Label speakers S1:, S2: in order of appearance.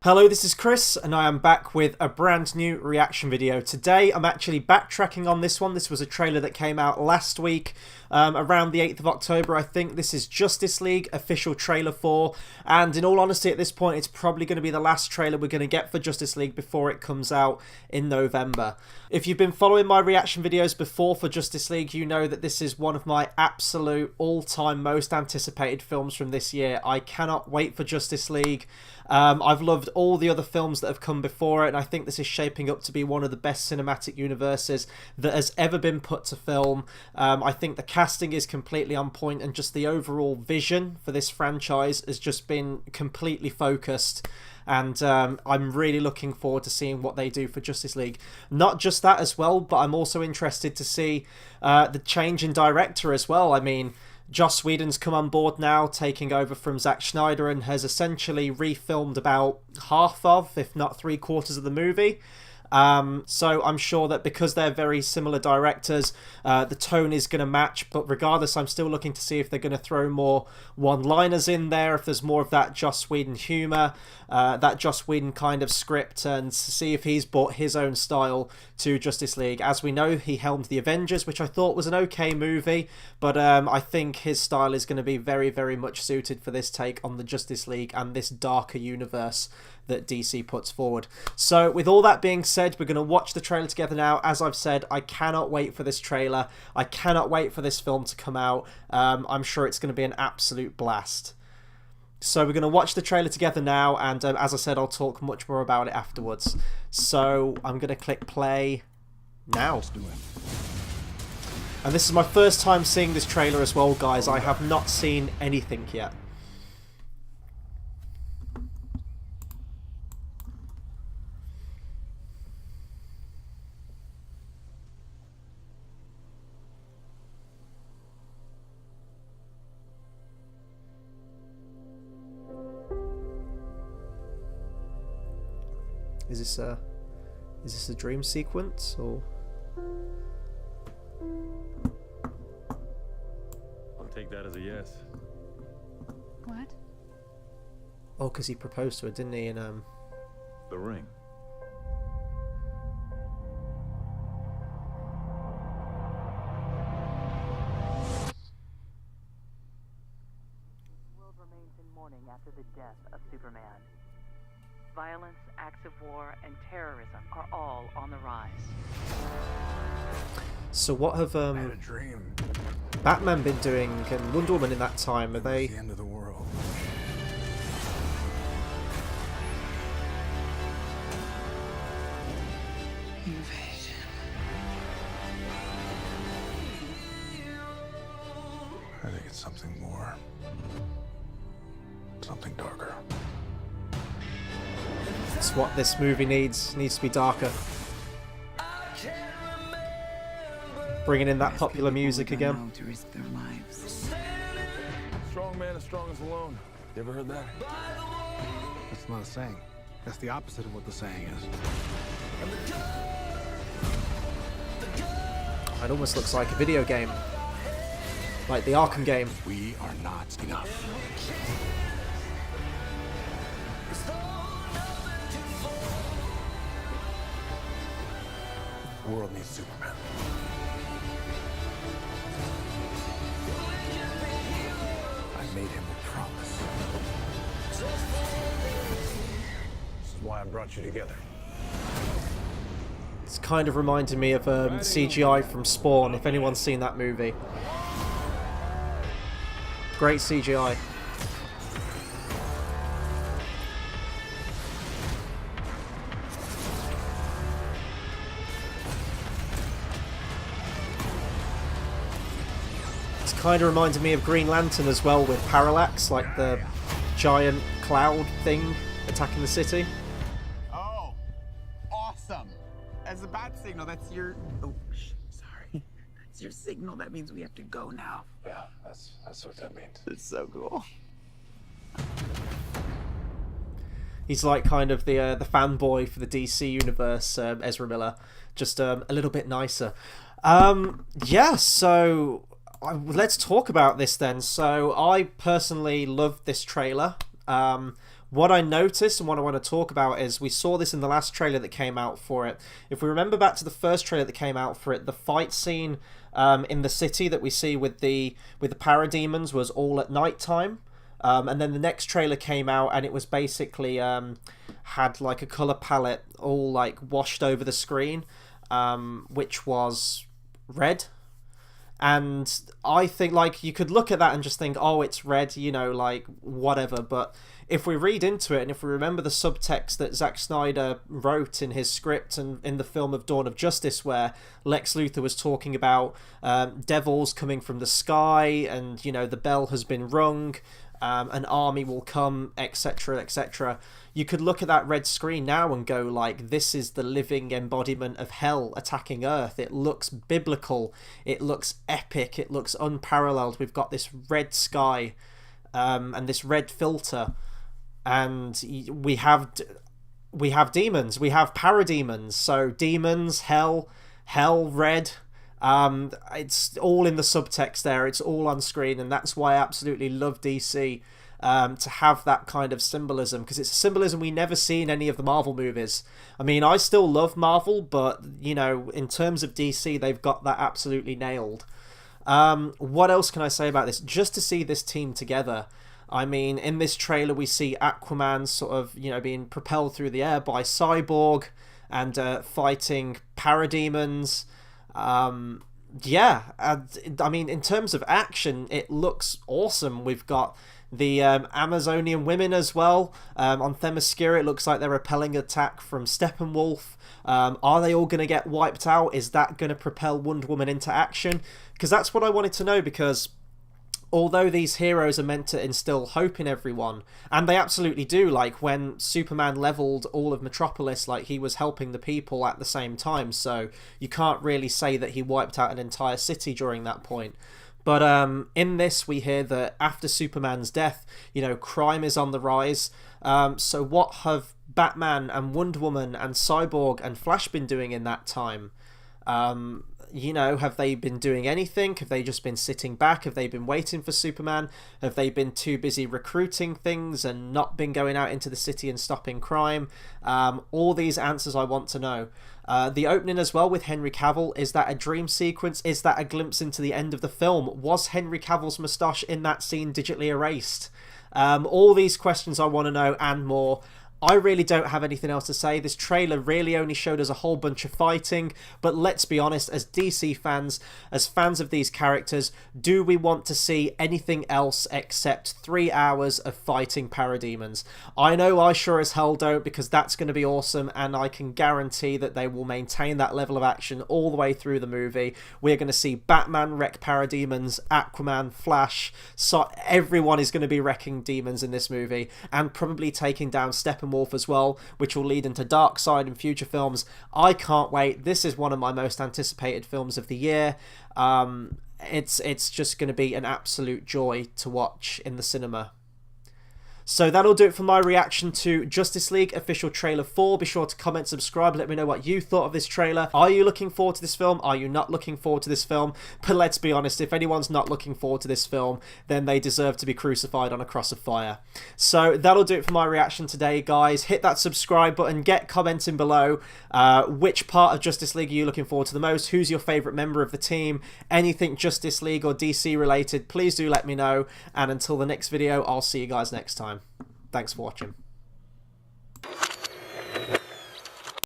S1: Hello, this is Chris, and I am back with a brand new reaction video. Today, I'm actually backtracking on this one. This was a trailer that came out last week, around the 8th of October, I think. This is Justice League official trailer 4, and in all honesty, at this point, it's probably going to be the last trailer we're going to get for Justice League before it comes out in November. If you've been following my reaction videos before for Justice League, you know that this is one of my absolute all-time most anticipated films from this year. I cannot wait for Justice League. I've loved all the other films that have come before it, and I think this is shaping up to be one of the best cinematic universes that has ever been put to film. I think the casting is completely on point, and just the overall vision for this franchise has just been completely focused. And I'm really looking forward to seeing what they do for Justice League. Not just that as well, but I'm also interested to see the change in director as well. I mean, Joss Whedon's come on board now, taking over from Zack Snyder, and has essentially refilmed about half of, if not 3/4 of the movie. So I'm sure that because they're very similar directors, the tone is going to match, but regardless, I'm still looking to see if they're going to throw more one-liners in there, if there's more of that Joss Whedon humour, that Joss Whedon kind of script, and to see if he's brought his own style to Justice League. As we know, he helmed The Avengers, which I thought was an okay movie, but I think his style is going to be very, very much suited for this take on the Justice League and this darker universe that DC puts forward. So with all that being said, we're going to watch the trailer together now. As I've said, I cannot wait for this trailer. I cannot wait for this film to come out. I'm sure it's going to be an absolute blast. So we're going to watch the trailer together now, and as I said, I'll talk much more about it afterwards. So I'm going to click play now.
S2: Let's do it.
S1: And this is my first time seeing this trailer as well, guys. I have not seen anything yet. Is this a dream sequence, or?
S3: I'll take that as a yes.
S4: What?
S1: Oh, because he proposed to her, didn't he? In
S3: The ring.
S5: The world remains in mourning after the death of Superman. Violence, acts of war, and terrorism are all on the rise.
S1: So what have
S2: I had a dream.
S1: Batman been doing, and Wonder Woman in that time? Are they?
S2: The end of the world.
S4: Invasion.
S2: I think it's something more. Something darker.
S1: It's what this movie needs. Needs to be darker. Bringing in that popular music again.
S4: To risk their lives.
S3: Strong man is strongest alone. You ever heard that?
S2: That's not a saying. That's the opposite of what the saying is.
S1: It almost looks like a video game, like the Arkham game.
S2: We are not enough. The world needs Superman. I made him a promise. This is why I brought you together.
S1: It's kind of reminding me of CGI from Spawn, if anyone's seen that movie. Great CGI. It's kind of reminded me of Green Lantern as well, with Parallax, like the giant cloud thing attacking the city.
S6: Oh, awesome. As a bat signal, that's your... Oh, sorry. That's your signal. That means we have to go now.
S2: Yeah, that's what that means.
S6: It's so cool.
S1: He's like kind of the fanboy for the DC universe, Ezra Miller, just a little bit nicer. Yeah, so let's talk about this then. So I personally loved this trailer. What I noticed and what I want to talk about is we saw this in the last trailer that came out for it. If we remember back to the first trailer that came out for it, the fight scene in the city that we see with the parademons was all at night time. And then the next trailer came out and it was basically had like a color palette all like washed over the screen, which was red. And I think, like, you could look at that and just think, oh, it's red, you know, like, whatever. But if we read into it and if we remember the subtext that Zack Snyder wrote in his script and in the film of Dawn of Justice, where Lex Luthor was talking about devils coming from the sky and, you know, the bell has been rung, an army will come, etc., etc. You could look at that red screen now and go, like, this is the living embodiment of hell attacking Earth. It looks biblical. It looks epic. It looks unparalleled. We've got this red sky and this red filter. And we have demons. We have parademons. So demons, hell, red. It's all in the subtext there. It's all on screen, and that's why I absolutely love DC to have that kind of symbolism, because it's a symbolism we never see in any of the Marvel movies. I mean, I still love Marvel, but, you know, in terms of DC, they've got that absolutely nailed. What else can I say about this? Just to see this team together. I mean, in this trailer, we see Aquaman sort of, you know, being propelled through the air by Cyborg and fighting parademons. Yeah, I mean, in terms of action, it looks awesome. We've got the Amazonian women as well. On Themyscira, it looks like they're repelling attack from Steppenwolf. Are they all going to get wiped out? Is that going to propel Wonder Woman into action? Because that's what I wanted to know, because although these heroes are meant to instill hope in everyone, and they absolutely do, like when Superman leveled all of Metropolis, like he was helping the people at the same time, so you can't really say that he wiped out an entire city during that point. But in this, we hear that after Superman's death, you know, crime is on the rise. So what have Batman and Wonder Woman and Cyborg and Flash been doing in that time? You know, have they been doing anything? Have they just been sitting back? Have they been waiting for Superman? Have they been too busy recruiting things and not been going out into the city and stopping crime? All these answers I want to know. The opening as well with Henry Cavill, is that a dream sequence? Is that a glimpse into the end of the film? Was Henry Cavill's moustache in that scene digitally erased? All these questions I want to know and more. I really don't have anything else to say. This trailer really only showed us a whole bunch of fighting, but let's be honest, as DC fans, as fans of these characters, do we want to see anything else except 3 hours of fighting parademons? I know I sure as hell don't, because that's going to be awesome, and I can guarantee that they will maintain that level of action all the way through the movie. We're going to see Batman wreck parademons, Aquaman, Flash, so everyone is going to be wrecking demons in this movie, and probably taking down Steppenwolf as well, which will lead into Darkseid in future films. I can't wait. This is one of my most anticipated films of the year. It's just going to be an absolute joy to watch in the cinema. So that'll do it for my reaction to Justice League Official Trailer 4. Be sure to comment, subscribe, let me know what you thought of this trailer. Are you looking forward to this film? Are you not looking forward to this film? But let's be honest, if anyone's not looking forward to this film, then they deserve to be crucified on a cross of fire. So that'll do it for my reaction today, guys. Hit that subscribe button, get commenting below. Which part of Justice League are you looking forward to the most? Who's your favourite member of the team? Anything Justice League or DC related, please do let me know. And until the next video, I'll see you guys next time. Thanks for watching.